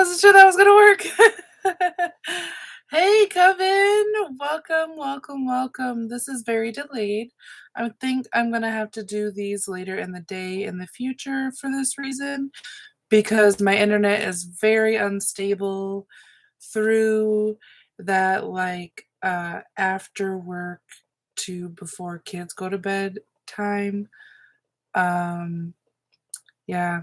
wasn't sure that was gonna work. Hey, Coven! Welcome, welcome, welcome. This is very delayed. I think I'm gonna have to do these later in the day in the future for this reason, because my internet is very unstable through that, after work to before kids go to bed time. Um, yeah.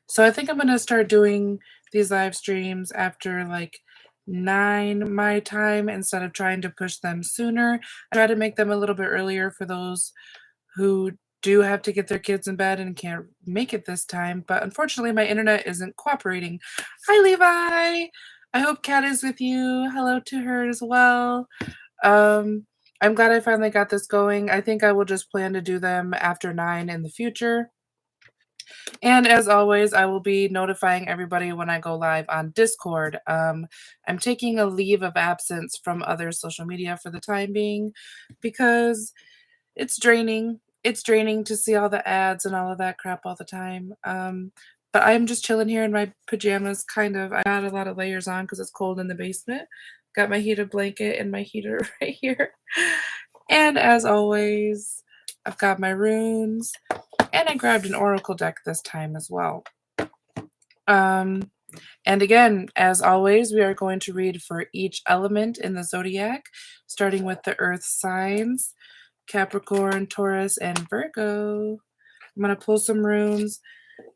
So I think I'm gonna start doing these live streams after like 9 my time instead of trying to push them sooner. I try to make them a little bit earlier for those who do have to get their kids in bed and can't make it this time, but unfortunately my internet isn't cooperating. Hi, Levi! I hope Kat is with you. Hello to her as well. Um, I'm glad I finally got this going. I think I will just plan to do them after 9 in the future. And as always, I will be notifying everybody when I go live on Discord. I'm taking a leave of absence from other social media for the time being because it's draining. It's draining to see all the ads and all of that crap all the time. But I'm just chilling here in my pajamas, kind of. I got a lot of layers on because it's cold in the basement. Got my heated blanket and my heater right here. And as always, I've got my runes. And I grabbed an oracle deck this time as well. And again, as always, we are going to read for each element in the zodiac, starting with the earth signs, Capricorn, Taurus, and Virgo. I'm going to pull some runes,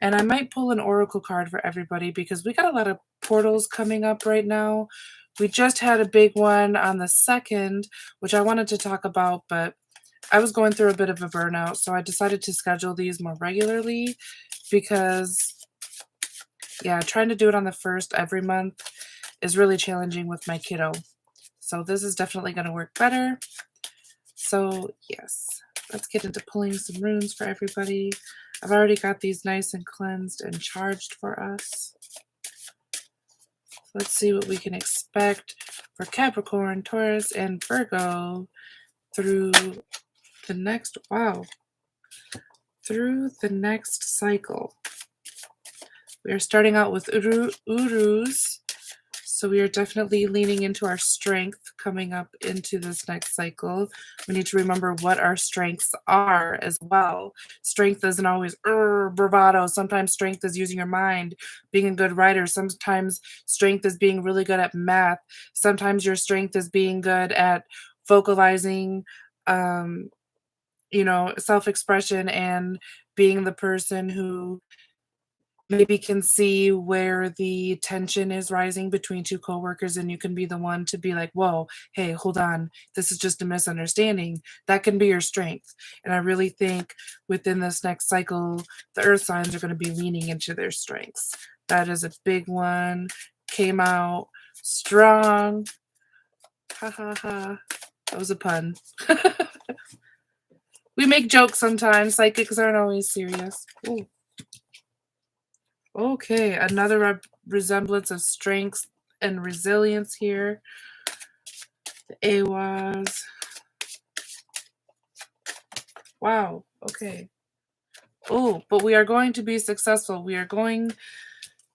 and I might pull an oracle card for everybody because we got a lot of portals coming up right now. We just had a big one on the 2nd, which I wanted to talk about, but I was going through a bit of a burnout, so I decided to schedule these more regularly because, yeah, trying to do it on the 1st every month is really challenging with my kiddo. So this is definitely going to work better. So, yes, let's get into pulling some runes for everybody. I've already got these nice and cleansed and charged for us. Let's see what we can expect for Capricorn, Taurus, and Virgo through the next cycle. We are starting out with Urus, so we are definitely leaning into our strength coming up into this next cycle. We need to remember what our strengths are as well. Strength isn't always bravado. Sometimes strength is using your mind, being a good writer. Sometimes strength is being really good at math. Sometimes your strength is being good at vocalizing, self-expression and being the person who maybe can see where the tension is rising between two coworkers, and you can be the one to be like, whoa, hey, hold on, this is just a misunderstanding. That can be your strength. And I really think within this next cycle, the earth signs are going to be leaning into their strengths. That is a big one. Came out strong. Ha ha ha. That was a pun. We make jokes sometimes. Psychics aren't always serious. Ooh. Okay, another resemblance of strength and resilience here. The Awas. Wow, okay. Oh, but we are going to be successful. We are going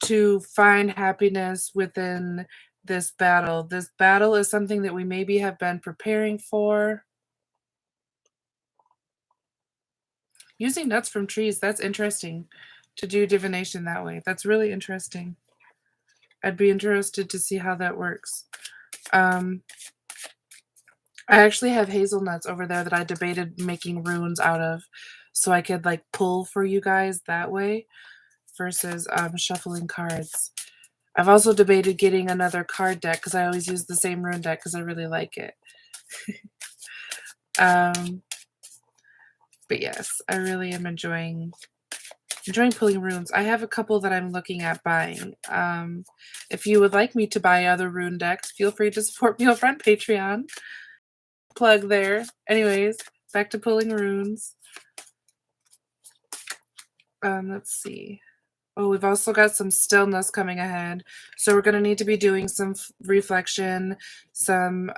to find happiness within this battle. This battle is something that we maybe have been preparing for. Using nuts from trees, that's interesting to do divination that way. That's really interesting. I'd be interested to see how that works. I actually have hazelnuts over there that I debated making runes out of so I could like pull for you guys that way versus shuffling cards. I've also debated getting another card deck because I always use the same rune deck because I really like it. But yes, I really am enjoying pulling runes. I have a couple that I'm looking at buying. If you would like me to buy other rune decks, feel free to support me over on Patreon. Plug there. Anyways, back to pulling runes. Let's see. Oh, we've also got some stillness coming ahead. So we're going to need to be doing some reflection, some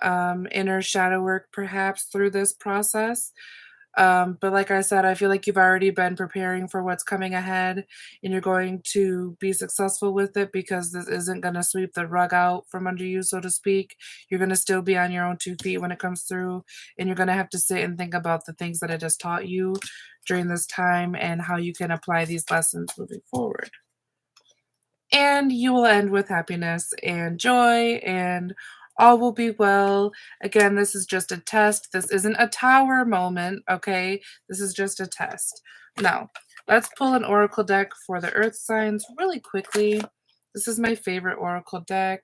inner shadow work perhaps through this process. But like I said, I feel like you've already been preparing for what's coming ahead, and you're going to be successful with it because this isn't going to sweep the rug out from under you, so to speak. You're going to still be on your own 2 feet when it comes through, and you're going to have to sit and think about the things that I just taught you during this time and how you can apply these lessons moving forward. And you will end with happiness and joy, and all will be well. Again, this is just a test. This isn't a tower moment, okay? This is just a test. Now, let's pull an oracle deck for the earth signs really quickly. This is my favorite oracle deck.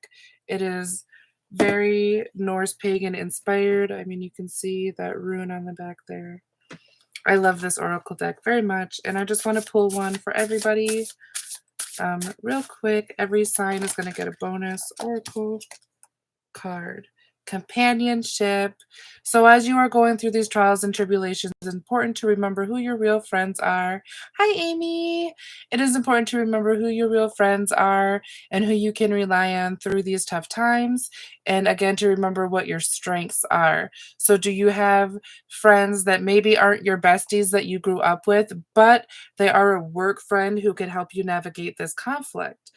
It is very Norse pagan inspired. I mean, you can see that rune on the back there. I love this oracle deck very much, and I just want to pull one for everybody. Real quick, every sign is going to get a bonus oracle card. Companionship. So as you are going through these trials and tribulations, it's important to remember who your real friends are. Hi, Amy. It is important to remember who your real friends are and who you can rely on through these tough times. And again, to remember what your strengths are. So do you have friends that maybe aren't your besties that you grew up with, but they are a work friend who can help you navigate this conflict?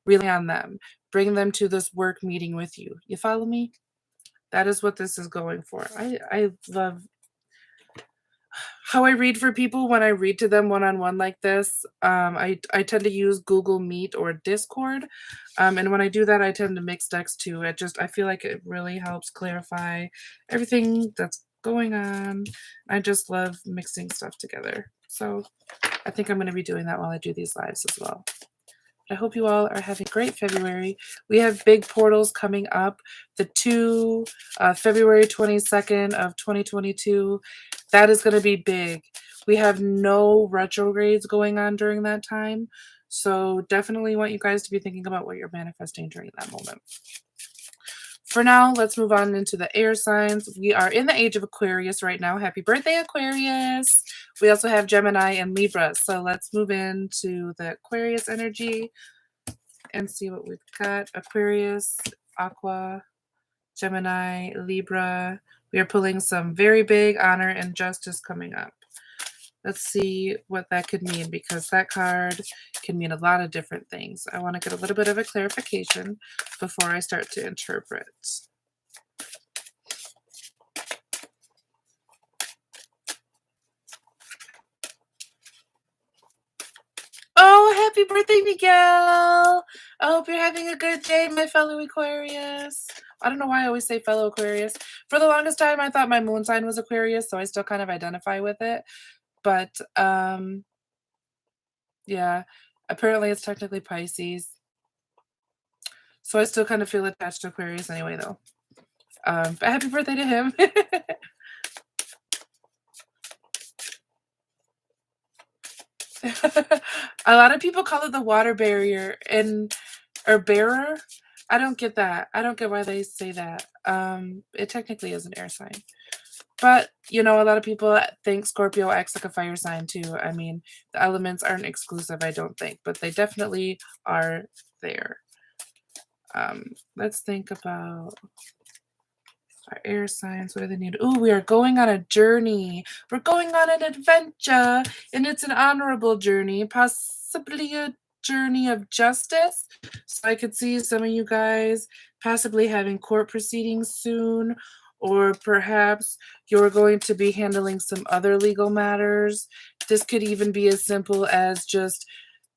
Rely on them. Bring them to this work meeting with you. You follow me? That is what this is going for. I love how I read for people when I read to them one-on-one like this. I tend to use Google Meet or Discord. And when I do that, I tend to mix decks too. I feel like it really helps clarify everything that's going on. I just love mixing stuff together. So I think I'm going to be doing that while I do these lives as well. I hope you all are having a great February. We have big portals coming up. The February 22nd of 2022, that is going to be big. We have no retrogrades going on during that time. So definitely want you guys to be thinking about what you're manifesting during that moment. For now, let's move on into the air signs. We are in the age of Aquarius right now. Happy birthday, Aquarius. We also have Gemini and Libra. So let's move into the Aquarius energy and see what we've got. Aquarius, Aqua, Gemini, Libra. We are pulling some very big honor and justice coming up. Let's see what that could mean, because that card can mean a lot of different things. I want to get a little bit of a clarification before I start to interpret. Oh, happy birthday, Miguel! I hope you're having a good day, my fellow Aquarius. I don't know why I always say fellow Aquarius. For the longest time, I thought my moon sign was Aquarius, so I still kind of identify with it. But, yeah, apparently it's technically Pisces. So I still kind of feel attached to Aquarius anyway, though. But happy birthday to him. A lot of people call it the water barrier or bearer. I don't get that. I don't get why they say that. It technically is an air sign. But, a lot of people think Scorpio acts like a fire sign too. I mean, the elements aren't exclusive, I don't think, but they definitely are there. Let's think about our air signs. What do they need? Ooh, we are going on a journey. We're going on an adventure, and it's an honorable journey, possibly a journey of justice. So I could see some of you guys possibly having court proceedings soon, or perhaps you're going to be handling some other legal matters. This could even be as simple as just,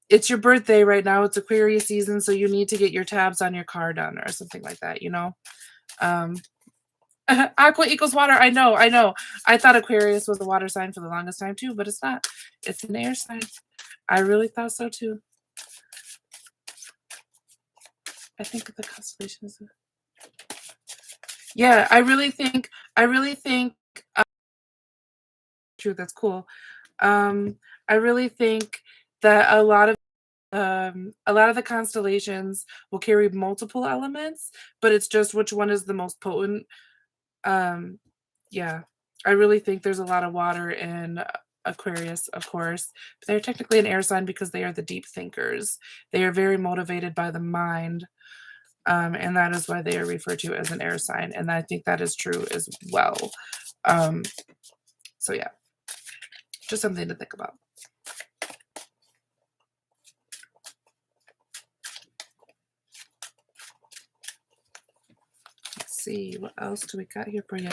it's your birthday right now, it's Aquarius season, so you need to get your tabs on your car done or something like that, Aqua equals water. I know. I thought Aquarius was a water sign for the longest time too, but it's not. It's an air sign. I really thought so too. I think the constellation is. Yeah, I really think. True. That's cool. I really think that a lot of the constellations will carry multiple elements, but it's just which one is the most potent. Yeah, I really think there's a lot of water in Aquarius, of course. But they're technically an air sign because they are the deep thinkers. They are very motivated by the mind, and that is why they are referred to as an air sign. And I think that is true as well. So yeah. Just something to think about. Let's see, what else do we got here for you?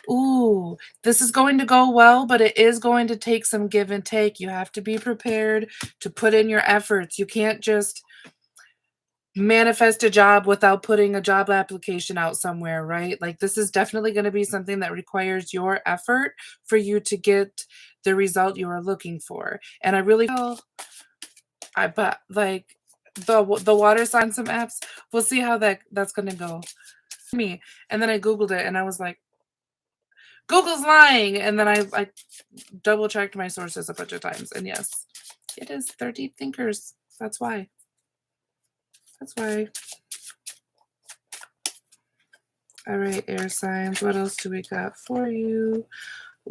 Ooh, this is going to go well, but it is going to take some give and take. You have to be prepared to put in your efforts. You can't just manifest a job without putting a job application out somewhere, right? Like, this is definitely going to be something that requires your effort for you to get the result you are looking for. And I really feel, but like the water sign, some apps, we'll see how that's going to go. Me, and then I googled it and I was like, Google's lying, and then I double checked my sources a bunch of times, and yes, it is 30 thinkers. That's why. All right, air signs, what else do we got for you?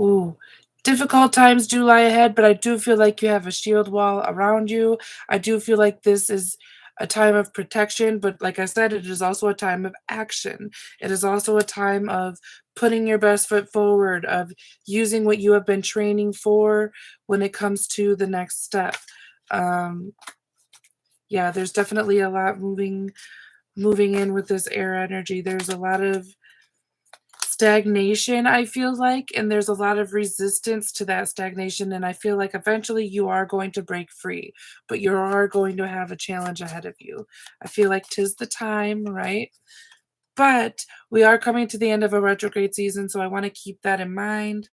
Ooh, difficult times do lie ahead, but I do feel like you have a shield wall around you. I do feel like this is a time of protection, but like I said, it is also a time of action. It is also a time of putting your best foot forward, of using what you have been training for when it comes to the next step. Yeah, there's definitely a lot moving in with this air energy. There's a lot of stagnation, I feel like, and there's a lot of resistance to that stagnation, and I feel like eventually you are going to break free, but you are going to have a challenge ahead of you. I feel like 'tis the time, right? But we are coming to the end of a retrograde season, so I want to keep that in mind.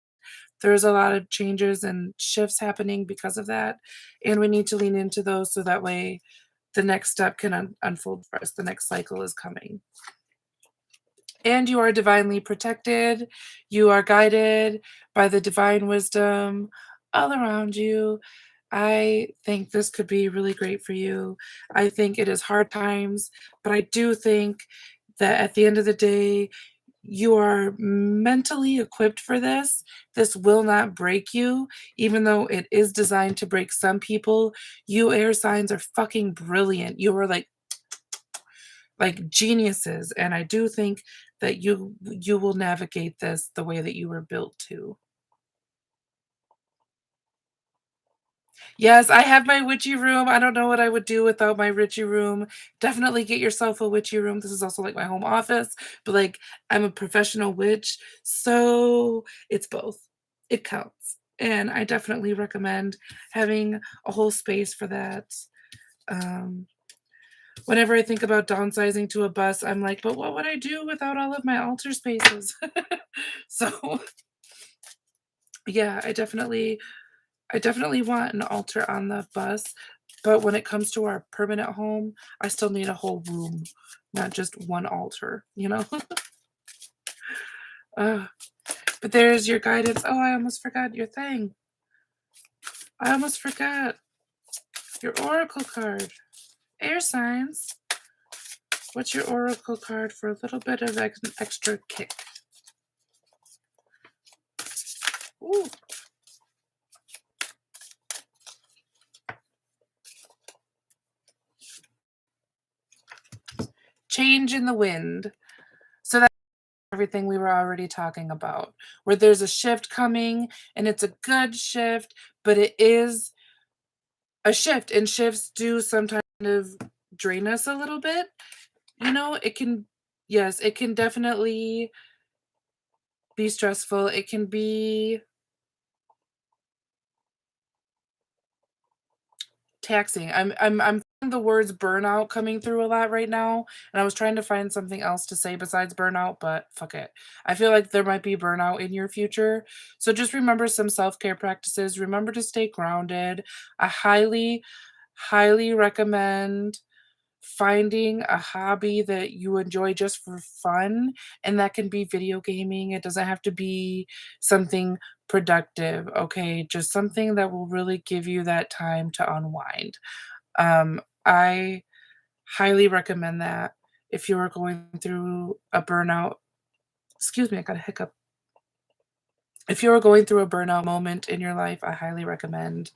There's a lot of changes and shifts happening because of that, and we need to lean into those so that way the next step can unfold for us. The next cycle is coming. And you are divinely protected. You are guided by the divine wisdom all around you. I think this could be really great for you. I think it is hard times, but I do think that at the end of the day, you are mentally equipped for this. This will not break you, even though it is designed to break some people. You air signs are fucking brilliant. You are like geniuses, and I do think that you will navigate this the way that you were built to. Yes, I have my witchy room. I don't know what I would do without my witchy room. Definitely get yourself a witchy room. This is also like my home office, but like I'm a professional witch, so it's both. It counts. And I definitely recommend having a whole space for that. Um, Whenever I think about downsizing to a bus, I'm like, but what would I do without all of my altar spaces? So yeah, I definitely want an altar on the bus, but when it comes to our permanent home, I still need a whole room, not just one altar, you know? uh, but there's your guidance. Oh, I almost forgot your thing. I almost forgot your oracle card. Air signs. What's your oracle card for a little bit of extra kick? Ooh. Change in the wind. So that's everything we were already talking about, where there's a shift coming and it's a good shift, but it is a shift, and shifts do sometimes kind of drain us a little bit. You know, it can, yes, it can definitely be stressful. It can be taxing. I'm feeling the words burnout coming through a lot right now, and I was trying to find something else to say besides burnout, but fuck it. I feel like there might be burnout in your future. So just remember some self-care practices. Remember to stay grounded. I highly recommend finding a hobby that you enjoy just for fun, and that can be video gaming. It doesn't have to be something productive, okay? Just something that will really give you that time to unwind. I highly recommend that if you are going through a burnout. Excuse me, I got a hiccup. If you are going through a burnout moment in your life, I highly recommend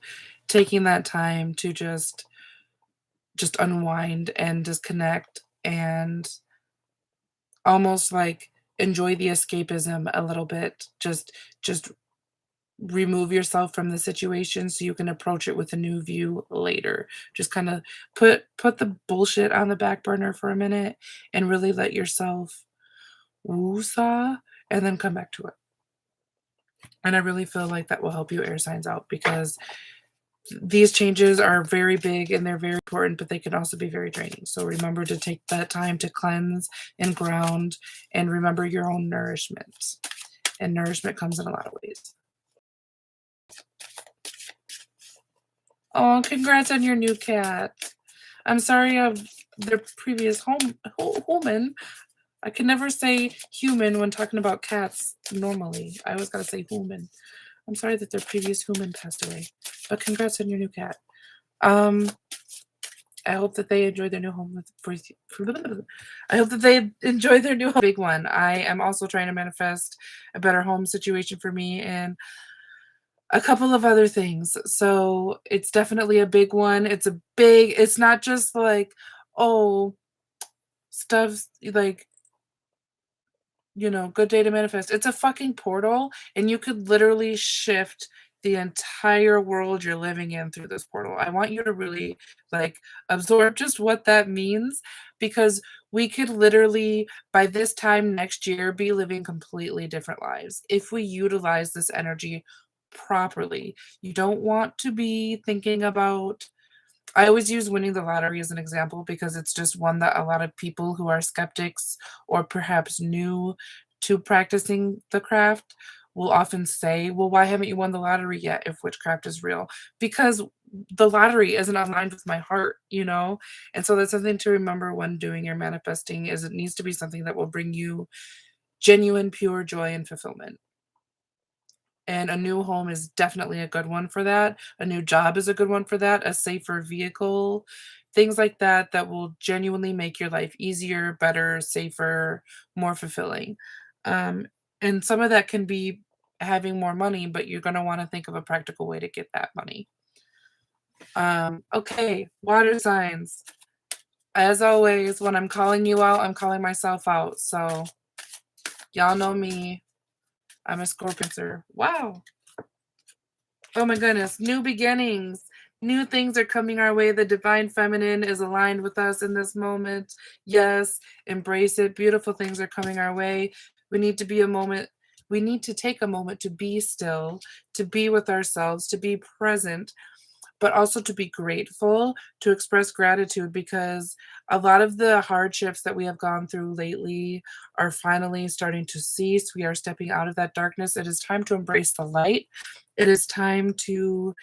taking that time to just unwind and disconnect and almost like enjoy the escapism a little bit. Just remove yourself from the situation so you can approach it with a new view later. Just kind of put the bullshit on the back burner for a minute and really let yourself woo-saw and then come back to it. And I really feel like that will help you air signs out, because these changes are very big and they're very important, but they can also be very draining. So remember to take that time to cleanse and ground, and remember your own nourishment. And nourishment comes in a lot of ways. Oh, congrats on your new cat. I'm sorry of their previous human. I can never say human when talking about cats normally. I always gotta say human. I'm sorry that their previous human passed away, but congrats on your new cat. I hope that they enjoy their new home I hope that they enjoy their new home. Big one. I am also trying to manifest a better home situation for me and a couple of other things. So it's definitely a big one. It's not just like, oh, stuff's like, good day to manifest. It's a fucking portal, and you could literally shift the entire world you're living in through this portal. I want you to really absorb just what that means, because we could literally by this time next year be living completely different lives if we utilize this energy properly. You don't want to be thinking about, I always use winning the lottery as an example, because it's just one that a lot of people who are skeptics or perhaps new to practicing the craft will often say, well, why haven't you won the lottery yet if witchcraft is real? Because the lottery isn't aligned with my heart, And so that's something to remember when doing your manifesting, is it needs to be something that will bring you genuine, pure joy and fulfillment. And a new home is definitely a good one for that. A new job is a good one for that. A safer vehicle, things like that, that will genuinely make your life easier, better, safer, more fulfilling. Um, and some of that can be having more money, but you're going to want to think of a practical way to get that money. Okay, water signs. As always, when I'm calling you out, I'm calling myself out. So y'all know me. I'm a Scorpioncer. Wow. Oh my goodness, new beginnings. New things are coming our way. The divine feminine is aligned with us in this moment. Yes, embrace it. Beautiful things are coming our way. We need to take a moment to be still, to be with ourselves, to be present, but also to be grateful, to express gratitude, because a lot of the hardships that we have gone through lately are finally starting to cease. We are stepping out of that darkness. It is time to embrace the light. It is time to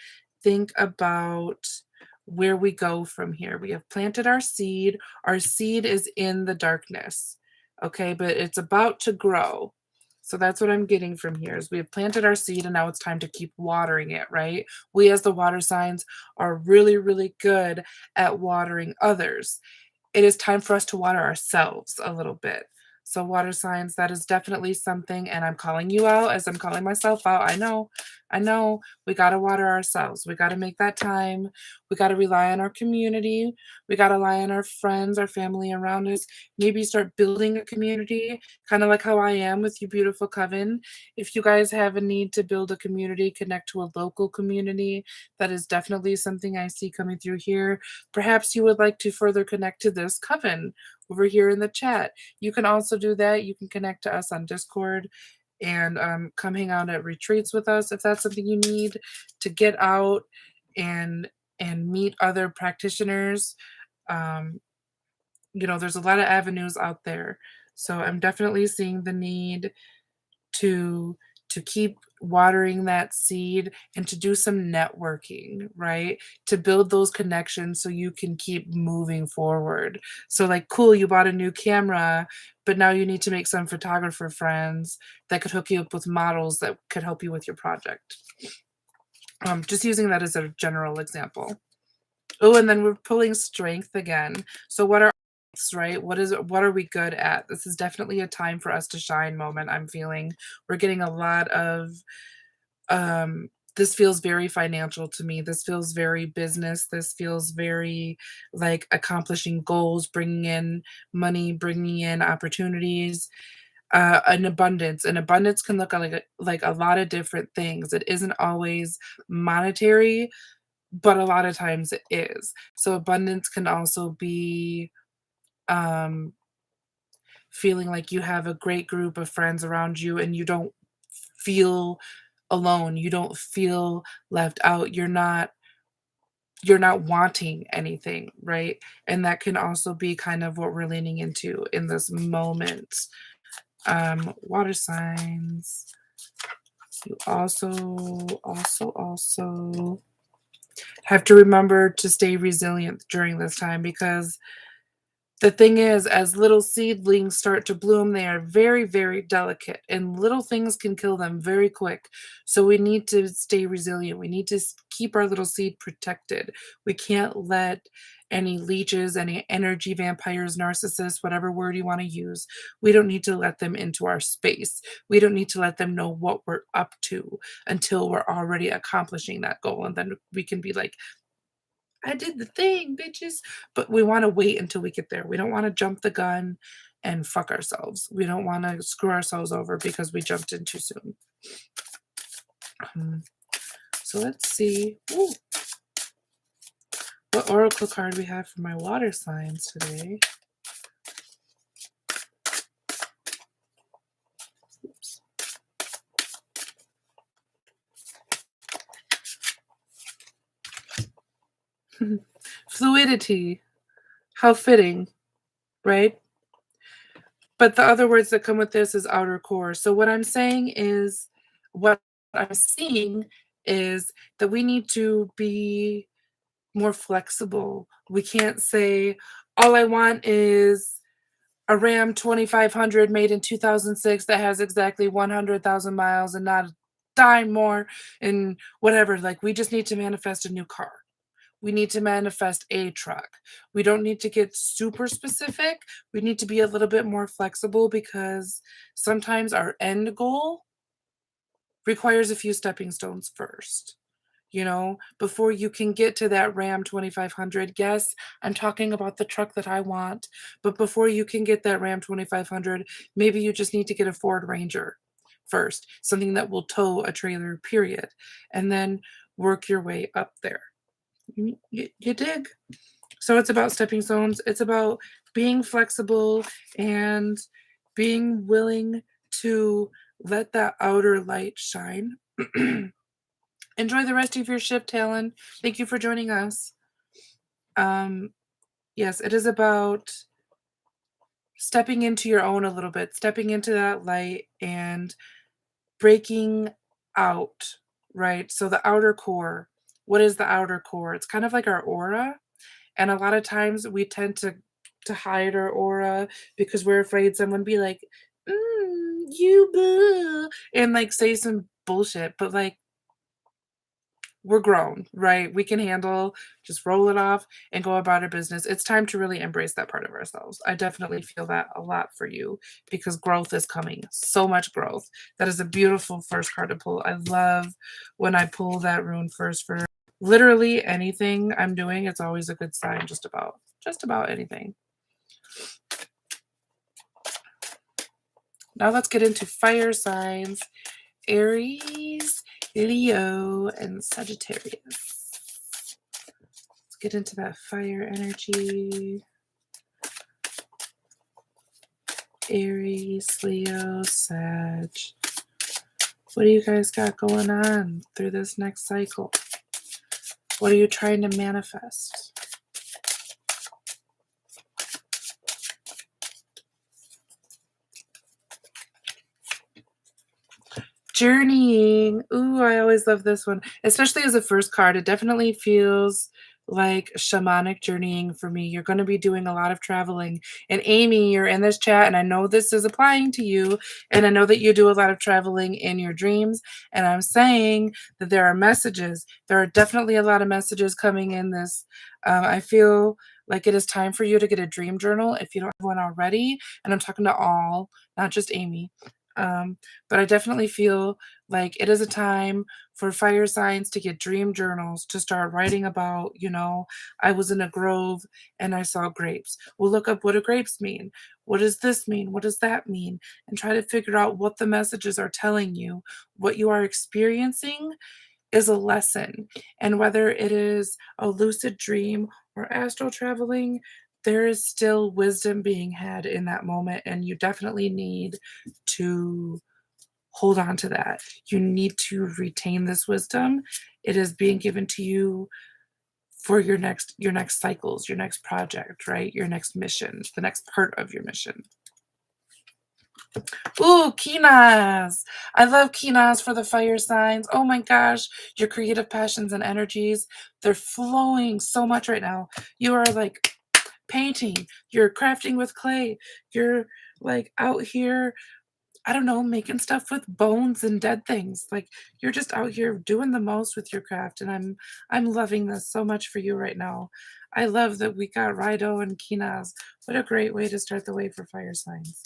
think about where we go from here. We have planted our seed. Our seed is in the darkness, okay, but it's about to grow. So that's what I'm getting from here, is we have planted our seed and now it's time to keep watering it, right? We as the water signs are really, really good at watering others. It is time for us to water ourselves a little bit. So water signs, that is definitely something, and I'm calling you out as I'm calling myself out. I know, we got to water ourselves. We got to make that time. We got to rely on our community. We got to rely on our friends, our family around us. Maybe start building a community, kind of like how I am with you, beautiful Coven. If you guys have a need to build a community, connect to a local community, that is definitely something I see coming through here. Perhaps you would like to further connect to this Coven over here in the chat. You can also do that. You can connect to us on Discord and come hang out at retreats with us if that's something you need to get out and meet other practitioners. There's a lot of avenues out there. So I'm definitely seeing the need to keep watering that seed and to do some networking, right? To build those connections so you can keep moving forward. So cool, you bought a new camera, but now you need to make some photographer friends that could hook you up with models that could help you with your project. Just using that as a general example. Oh, and then we're pulling strength again. So what are right? What are we good at? This is definitely a time for us to shine moment. I'm feeling we're getting a lot of this feels very financial to me. This feels very business. This feels very like accomplishing goals, bringing in money, bringing in opportunities. an abundance. And abundance can look like a lot of different things. It isn't always monetary, but a lot of times it is. So abundance can also be um, feeling like you have a great group of friends around you and you don't feel alone. You don't feel left out. You're not wanting anything, right? And that can also be kind of what we're leaning into in this moment. Water signs. You also have to remember to stay resilient during this time, because the thing is, as little seedlings start to bloom, they are very, very delicate, and little things can kill them very quick. So we need to stay resilient. We need to keep our little seed protected. We can't let any leeches, any energy vampires, narcissists, whatever word you want to use, we don't need to let them into our space. We don't need to let them know what we're up to until we're already accomplishing that goal. And then we can be like, I did the thing, bitches. But we want to wait until we get there. We don't want to jump the gun and fuck ourselves. We don't want to screw ourselves over because we jumped in too soon. So let's see. Ooh. What oracle card we have for my water signs today. Oops. Fluidity. How fitting, right? But the other words that come with this is outer core. So what I'm saying is, what I'm seeing is that we need to be more flexible. We can't say, all I want is a Ram 2500 made in 2006 that has exactly 100,000 miles and not a dime more and whatever. Like, we just need to manifest a new car. We need to manifest a truck. We don't need to get super specific. We need to be a little bit more flexible, because sometimes our end goal requires a few stepping stones first. Before you can get to that Ram 2500, yes, I'm talking about the truck that I want, but before you can get that Ram 2500, maybe you just need to get a Ford Ranger first, something that will tow a trailer, period, and then work your way up there. You dig? So it's about stepping stones. It's about being flexible and being willing to let that outer light shine. Enjoy the rest of your shift, Talon. Thank you for joining us. Yes, it is about stepping into your own a little bit, stepping into that light and breaking out, right? So the outer core, what is the outer core? It's kind of like our aura. And a lot of times we tend to hide our aura because we're afraid someone be like, you boo, and like say some bullshit. But like, we're grown, right? We can handle, just roll it off and go about our business. It's time to really embrace that part of ourselves. I definitely feel that a lot for you, because growth is coming. So much growth. That is a beautiful first card to pull. I love when I pull that rune first for literally anything I'm doing. It's always a good sign, just about anything. Now let's get into fire signs. Aries, Leo, and Sagittarius. Let's get into that fire energy. Aries, Leo, Sag. What do you guys got going on through this next cycle? What are you trying to manifest? Journeying. Ooh, I always love this one, especially as a first card. It definitely feels like shamanic journeying for me. You're going to be doing a lot of traveling. And Amy, you're in this chat, and I know this is applying to you, and I know that you do a lot of traveling in your dreams. And I'm saying that there are messages. There are definitely a lot of messages coming in this. I feel like it is time for you to get a dream journal if you don't have one already. And I'm talking to all, not just Amy. But I definitely feel like it is a time for fire signs to get dream journals, to start writing about, I was in a grove and I saw grapes. We'll look up, what do grapes mean? What does this mean? What does that mean? And try to figure out what the messages are telling you. What you are experiencing is a lesson. And whether it is a lucid dream or astral traveling, there is still wisdom being had in that moment. And you definitely need to hold on to that. You need to retain this wisdom. It is being given to you for your next cycles, your next project, right? Your next mission, the next part of your mission. Ooh, Kinas. I love Kinas for the fire signs. Oh my gosh, your creative passions and energies, they're flowing so much right now. You are like painting, you're crafting with clay, you're like out here, I don't know, making stuff with bones and dead things. Like you're just out here doing the most with your craft, and I'm loving this so much for you right now. I love that we got Rido and Kinas. What a great way to start the way for fire signs.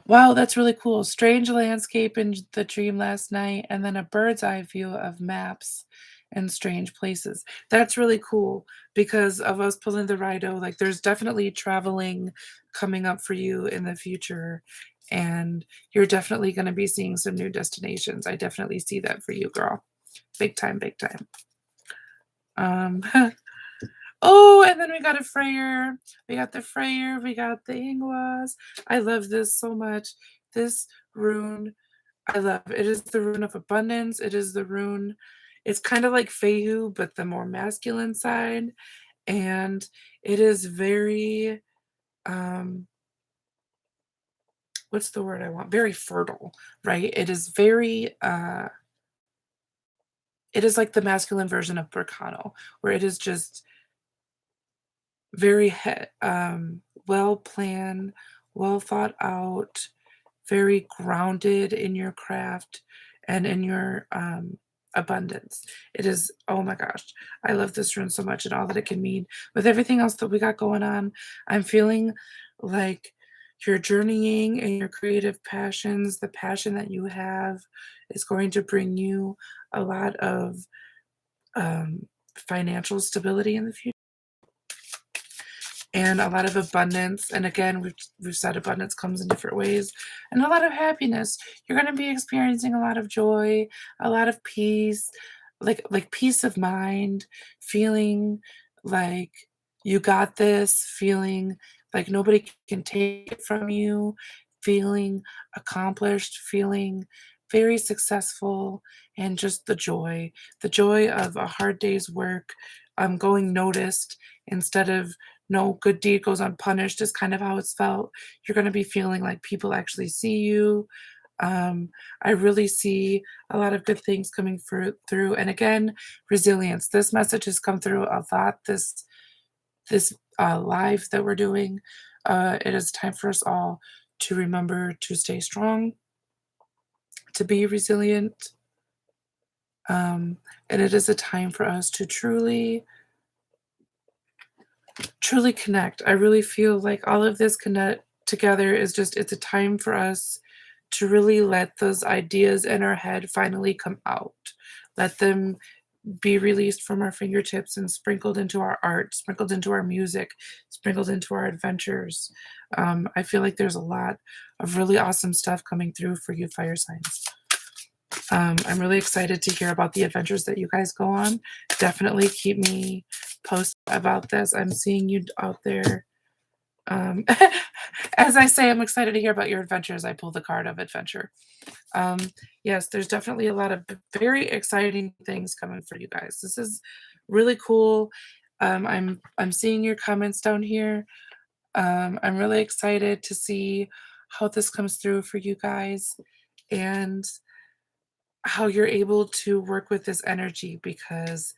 Wow, that's really cool. Strange landscape in the dream last night, and then a bird's eye view of maps and strange places. That's really cool because of us pulling the Rido. Like, there's definitely traveling coming up for you in the future, and you're definitely going to be seeing some new destinations. I definitely see that for you, girl. Big time, big time. Um, Oh, and then we got a Freyr. We got the Freyr. We got the Ingwas. I love this so much. This rune, I love. It is the Rune of Abundance. It is the rune. It's kind of like Fehu, but the more masculine side. And it is very, what's the word I want? Very fertile, right? It is very, it is like the masculine version of Burkano, where it is just very well planned, well thought out, very grounded in your craft and in your abundance. It is, oh my gosh, I love this rune so much and all that it can mean. With everything else that we got going on, I'm feeling like you're journeying in your creative passions. The passion that you have is going to bring you a lot of financial stability in the future and a lot of abundance. And again, we've said abundance comes in different ways, and a lot of happiness. You're going to be experiencing a lot of joy, a lot of peace, like peace of mind, feeling like you got this, feeling like nobody can take it from you, feeling accomplished, feeling very successful, and just the joy of a hard day's work, going noticed instead of no good deed goes unpunished is kind of how it's felt. You're going to be feeling like people actually see you. I really see a lot of good things coming through. And again, resilience. This message has come through a lot. This live that we're doing. It is time for us all to remember to stay strong, to be resilient. And it is a time for us to truly connect. I really feel like all of this connect together is just, it's a time for us to really let those ideas in our head finally come out. Let them be released from our fingertips and sprinkled into our art, sprinkled into our music, sprinkled into our adventures. I feel like there's a lot of really awesome stuff coming through for you fire signs. I'm really excited to hear about the adventures that you guys go on. Definitely keep me posted about this. I'm seeing you out there. As I say, I'm excited to hear about your adventures. I pull the card of adventure. Yes, there's definitely a lot of very exciting things coming for you guys. This is really cool. I'm seeing your comments down here. I'm really excited to see how this comes through for you guys and how you're able to work with this energy, because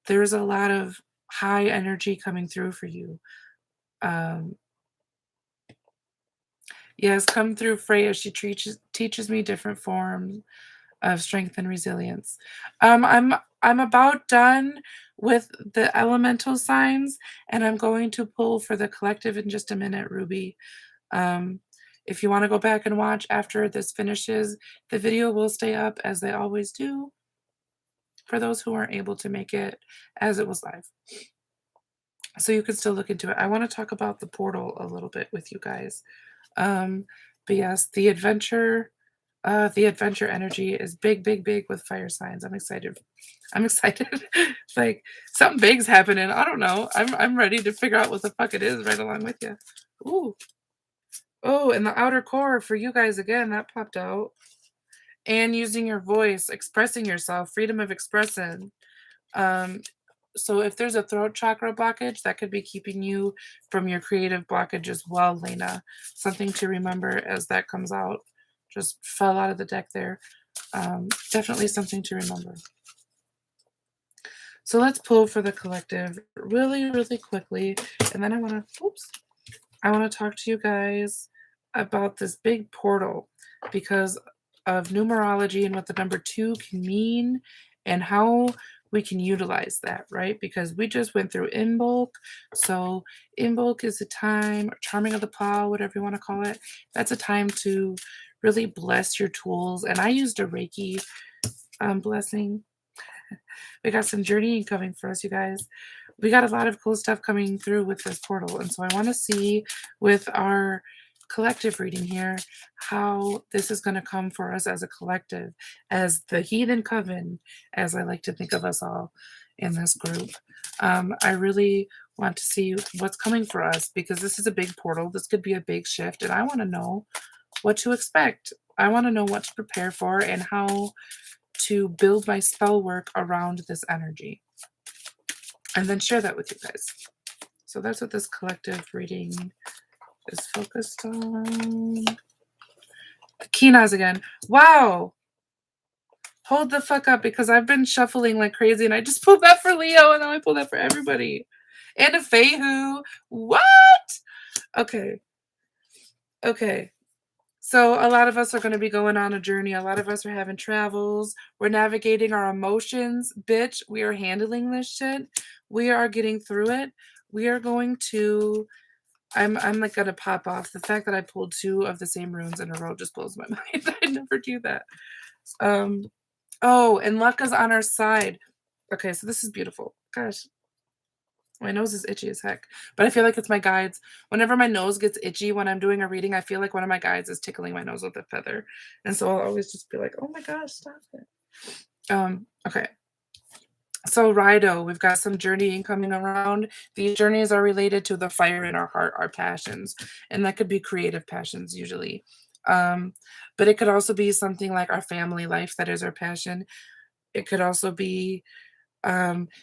there's a lot of high energy coming through for you. Um, yes, come through Freya. She teaches me different forms of strength and resilience. I'm about done with the elemental signs, and I'm going to pull for the collective in just a minute, Ruby. Um, if you want to go back and watch after this finishes, the video will stay up as they always do for those who weren't able to make it as it was live. So you can still look into it. I want to talk about the portal a little bit with you guys. But yes, the adventure energy is big, big, big with fire signs. I'm excited. I'm excited. Like something big's happening. I don't know. I'm ready to figure out what the fuck it is right along with you. Ooh. Oh, and the outer core for you guys again, that popped out. And using your voice, expressing yourself, freedom of expression. Um, so if there's a throat chakra blockage, that could be keeping you from your creative blockage as well, Lena. Something to remember as that comes out. Just fell out of the deck there. Definitely something to remember. So let's pull for the collective really, really quickly. And then I want to talk to you guys about this big portal because of numerology and what the number 2 can mean and how we can utilize that, right? Because we just went through Imbolc. So Imbolc is a time, or charming of the plow, whatever you want to call it. That's a time to really bless your tools. And I used a Reiki blessing. We got some journeying coming for us, you guys. We got a lot of cool stuff coming through with this portal. And so I want to see with our collective reading here how this is going to come for us as a collective, as the heathen coven, as I like to think of us all in this group. I really want to see what's coming for us because this is a big portal. This could be a big shift, and I want to know what to expect. I want to know what to prepare for and how to build my spell work around this energy and then share that with you guys. So that's what this collective reading is focused on. The Kinas again. Wow. Hold the fuck up because I've been shuffling like crazy and I just pulled that for Leo and now I pulled that for everybody. And a Fehu. What? Okay. Okay. So a lot of us are going to be going on a journey. A lot of us are having travels. We're navigating our emotions. Bitch, we are handling this shit. We are getting through it. We are going to I'm like gonna pop off. The fact that I pulled 2 of the same runes in a row just blows my mind. I never do that. Oh, and luck is on our side. Okay, so this is beautiful. Gosh, my nose is itchy as heck, but I feel like it's my guides. Whenever my nose gets itchy when I'm doing a reading, I feel like one of my guides is tickling my nose with a feather. And so I'll always just be like, oh my gosh, stop it. Okay. So Rido, we've got some journeying coming around. These journeys are related to the fire in our heart, our passions, and that could be creative passions usually. But it could also be something like our family life that is our passion. It could also be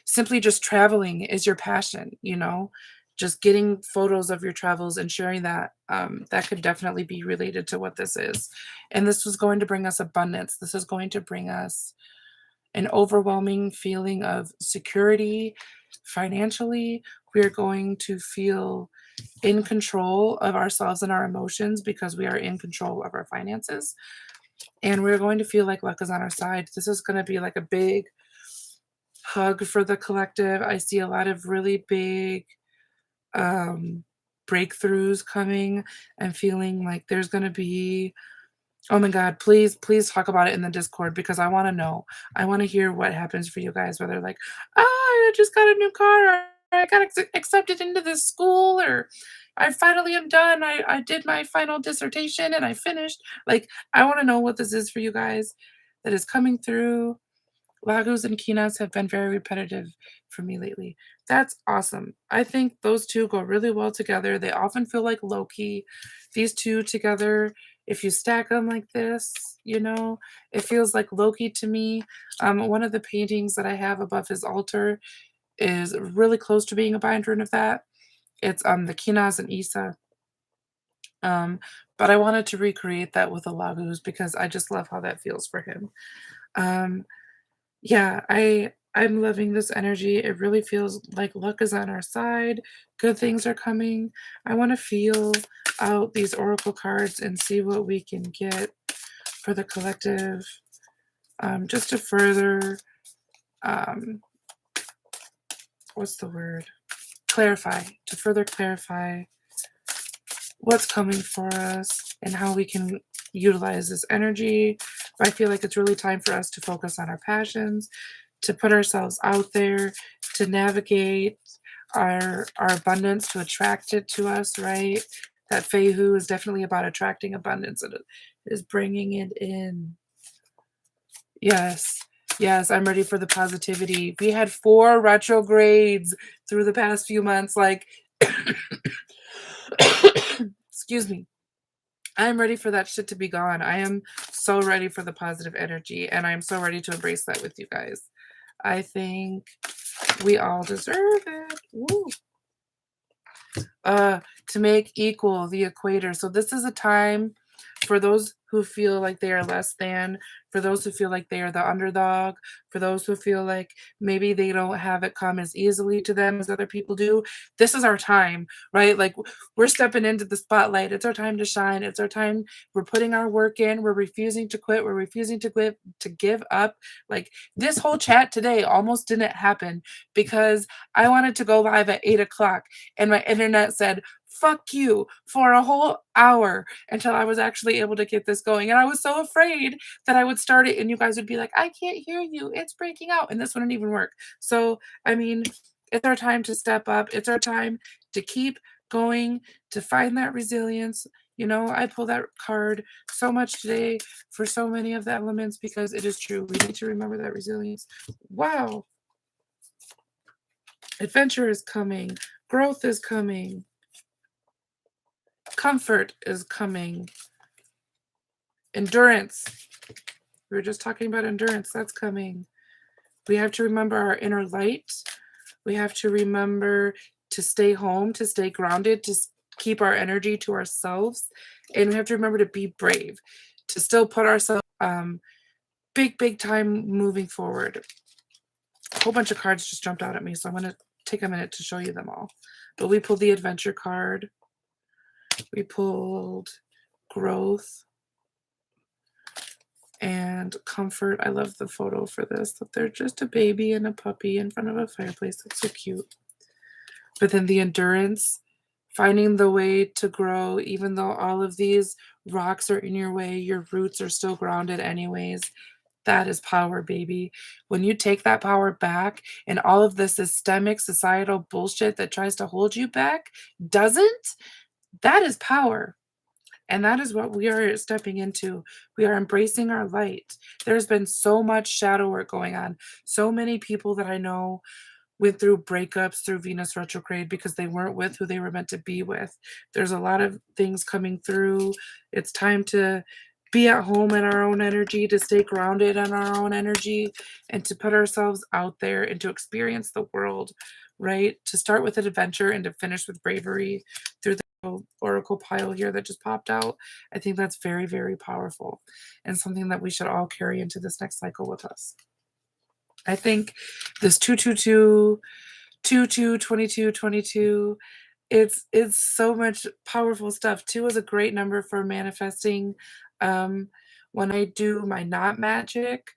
simply just traveling is your passion, just getting photos of your travels and sharing that. That could definitely be related to what this is. And this was going to bring us abundance. This is going to bring us an overwhelming feeling of security financially. We're going to feel in control of ourselves and our emotions because we are in control of our finances. And we're going to feel like luck is on our side. This is going to be like a big hug for the collective. I see a lot of really big breakthroughs coming. I'm feeling like there's going to be, oh my God, please talk about it in the Discord because I want to know. I want to hear what happens for you guys, whether like, I just got a new car, or I got accepted into this school, or I finally am done. I did my final dissertation and I finished. Like, I want to know what this is for you guys that is coming through. Lagos and Kinas have been very repetitive for me lately. That's awesome. I think those two go really well together. They often feel like Loki. These two together, if you stack them like this, it feels like Loki to me. One of the paintings that I have above his altar is really close to being a bind rune of that. It's the Kinas and Isa. But I wanted to recreate that with a Lagos because I just love how that feels for him. Yeah, I'm loving this energy. It really feels like luck is on our side. Good things are coming. I want to feel out these oracle cards and see what we can get for the collective, just to further what's the word? Clarify, to further clarify what's coming for us and how we can utilize this energy. I feel like it's really time for us to focus on our passions, to put ourselves out there, to navigate our abundance, to attract it to us, right? That Feihu is definitely about attracting abundance. It is bringing it in. Yes. Yes, I'm ready for the positivity. We had 4 retrogrades through the past few months. Like, excuse me. I'm ready for that shit to be gone. I am so ready for the positive energy, and I'm so ready to embrace that with you guys. I think we all deserve it. Woo. To make equal the equator. So this is a time for those who feel like they are less than, for those who feel like they are the underdog, for those who feel like maybe they don't have it come as easily to them as other people do. This is our time, right? Like, we're stepping into the spotlight. It's our time to shine. It's our time. We're putting our work in. We're refusing to quit. We're refusing to give up. Like, this whole chat today almost didn't happen because I wanted to go live at 8 o'clock and my internet said, fuck you, for a whole hour until I was actually able to get this going. And I was so afraid that I would start it and you guys would be like, I can't hear you, it's breaking out, and this wouldn't even work. So, I mean, it's our time to step up. It's our time to keep going, to find that resilience. You know, I pull that card so much today for so many of the elements because it is true. We need to remember that resilience. Wow. Adventure is coming. Growth is coming. Comfort is coming. Endurance. We were just talking about endurance. That's coming. We have to remember our inner light. We have to remember to stay home, to stay grounded, to keep our energy to ourselves. And we have to remember to be brave, to still put ourselves big time moving forward. A whole bunch of cards just jumped out at me, so I'm going to take a minute to show you them all. But we pulled the adventure card. We pulled growth and comfort. I love the photo for this, that they're just a baby and a puppy in front of a fireplace. That's so cute. But then the endurance, finding the way to grow, even though all of these rocks are in your way, your roots are still grounded anyways. That is power, baby. When you take that power back and all of the systemic societal bullshit that tries to hold you back doesn't, that is power. And that is what we are stepping into. We are embracing our light. There's been so much shadow work going on. So many people that I know went through breakups through Venus retrograde because they weren't with who they were meant to be with. There's a lot of things coming through. It's time to be at home in our own energy, to stay grounded in our own energy, and to put ourselves out there and to experience the world, right? To start with an adventure and to finish with bravery through the oracle pile here that just popped out. I think that's very, very powerful and something that we should all carry into this next cycle with us. I think this 222, 22, 22, 22, it's so much powerful stuff. 2 is a great number for manifesting. When I do my not magic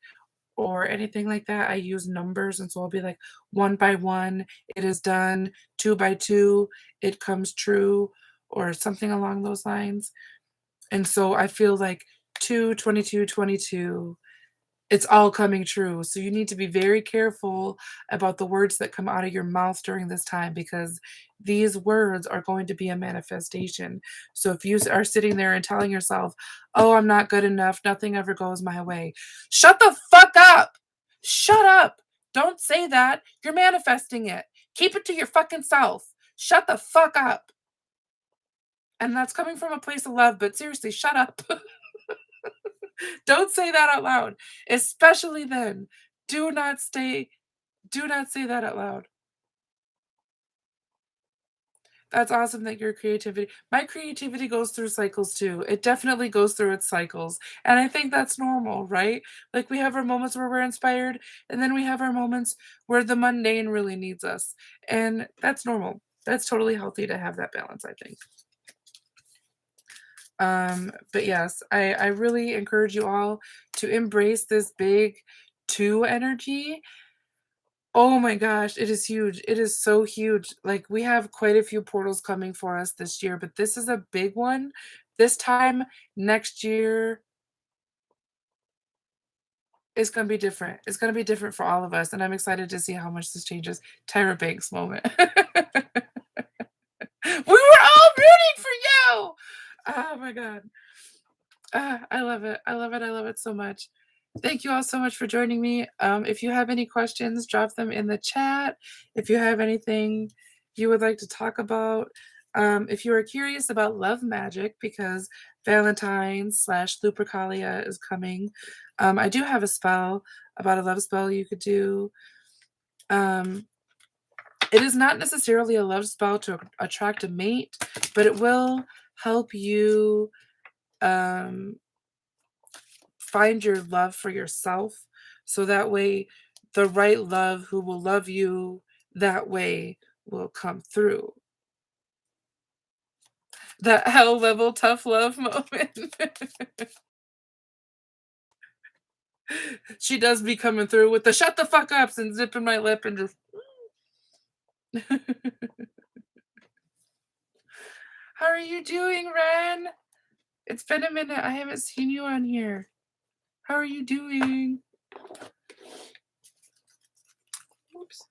or anything like that, I use numbers, and so I'll be like 1 by 1, it is done. 2 by 2, it comes true, or something along those lines. And so I feel like 2, 22, 22. It's all coming true. So you need to be very careful about the words that come out of your mouth during this time, because these words are going to be a manifestation. So if you are sitting there and telling yourself, oh, I'm not good enough, nothing ever goes my way, shut the fuck up. Shut up. Don't say that. You're manifesting it. Keep it to your fucking self. Shut the fuck up. And that's coming from a place of love, but seriously, shut up. Don't say that out loud, especially then. Do not say that out loud. That's awesome that your creativity, my creativity goes through cycles too. It definitely goes through its cycles. And I think that's normal, right? Like, we have our moments where we're inspired, and then we have our moments where the mundane really needs us. And that's normal. That's totally healthy to have that balance, I think. But yes, I really encourage you all to embrace this big 2 energy Oh my gosh, it is huge. It is so huge. Like, we have quite a few portals coming for us this year, but this is a big one. This time next year is gonna be different. It's gonna be different for all of us, and I'm excited to see how much this changes. Tyra Banks moment. We were all rooting for you! Oh my god. I love it. I love it. I love it so much. Thank you all so much for joining me. If you have any questions, drop them in the chat. If you have anything you would like to talk about, if you are curious about love magic, because Valentine's / Lupercalia is coming, I do have a spell about a love spell you could do. It is not necessarily a love spell to attract a mate, but it will help you find your love for yourself, so that way the right love who will love you that way will come through. That hell level tough love moment. She does be coming through with the shut the fuck ups and zipping my lip and just How are you doing, Ren? It's been a minute. I haven't seen you on here. How are you doing? Oops.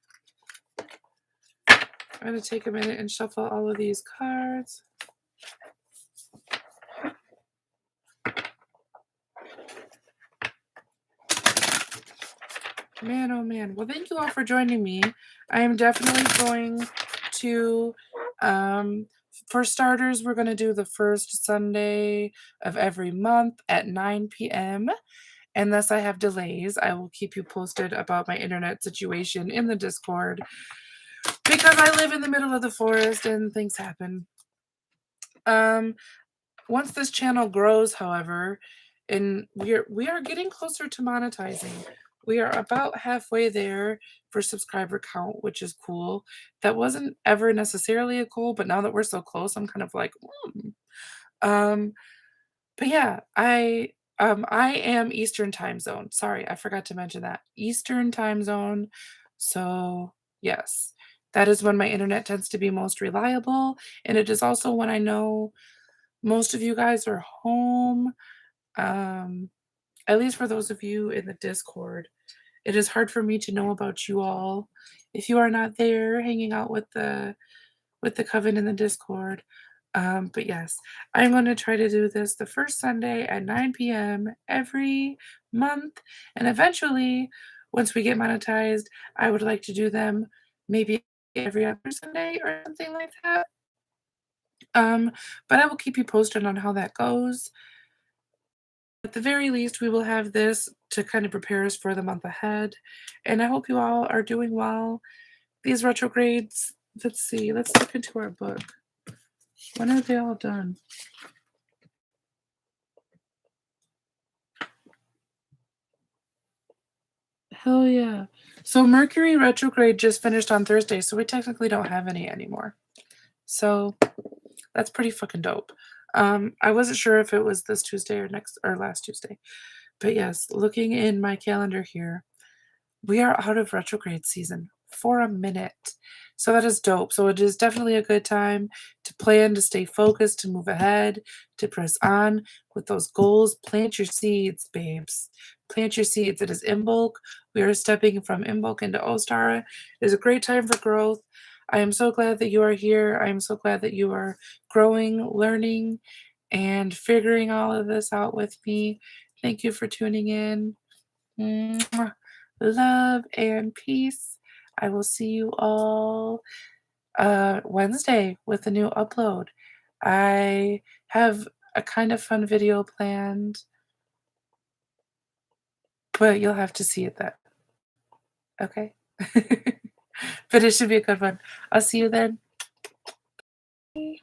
I'm going to take a minute and shuffle all of these cards. Man, oh man. Well, thank you all for joining me. I am definitely going to, for starters, we're going to do the first Sunday of every month at 9 p.m. Unless I have delays, I will keep you posted about my internet situation in the Discord, because I live in the middle of the forest and things happen. Once this channel grows, however, and we are getting closer to monetizing. We are about halfway there for subscriber count, which is cool. That wasn't ever necessarily a goal, but now that we're so close, I'm kind of like, Um, but yeah, I am Eastern time zone. Sorry, I forgot to mention that. Eastern time zone. So yes, that is when my internet tends to be most reliable, and it is also when I know most of you guys are home. Um, at least for those of you in the Discord. It is hard for me to know about you all if you are not there hanging out with the coven in the Discord. But yes, I'm going to try to do this the first Sunday at 9 p.m. every month, and eventually, once we get monetized, I would like to do them maybe every other Sunday or something like that. But I will keep you posted on how that goes. At the very least, we will have this to kind of prepare us for the month ahead. And I hope you all are doing well. These retrogrades, let's see, let's look into our book. When are they all done? Hell yeah. So Mercury Retrograde just finished on Thursday, so we technically don't have any anymore. So that's pretty fucking dope. I wasn't sure if it was this Tuesday or next or last Tuesday. But yes, looking in my calendar here, we are out of retrograde season for a minute. So that is dope. So it is definitely a good time to plan, to stay focused, to move ahead, to press on with those goals. Plant your seeds, babes. Plant your seeds. It is Imbolc. We are stepping from Imbolc into Ostara. It is a great time for growth. I am so glad that you are here. I am so glad that you are growing, learning, and figuring all of this out with me. Thank you for tuning in. Mwah. Love and peace. I will see you all Wednesday with a new upload. I have a kind of fun video planned, but you'll have to see it then. Okay? But it should be a good one. I'll see you then. Bye.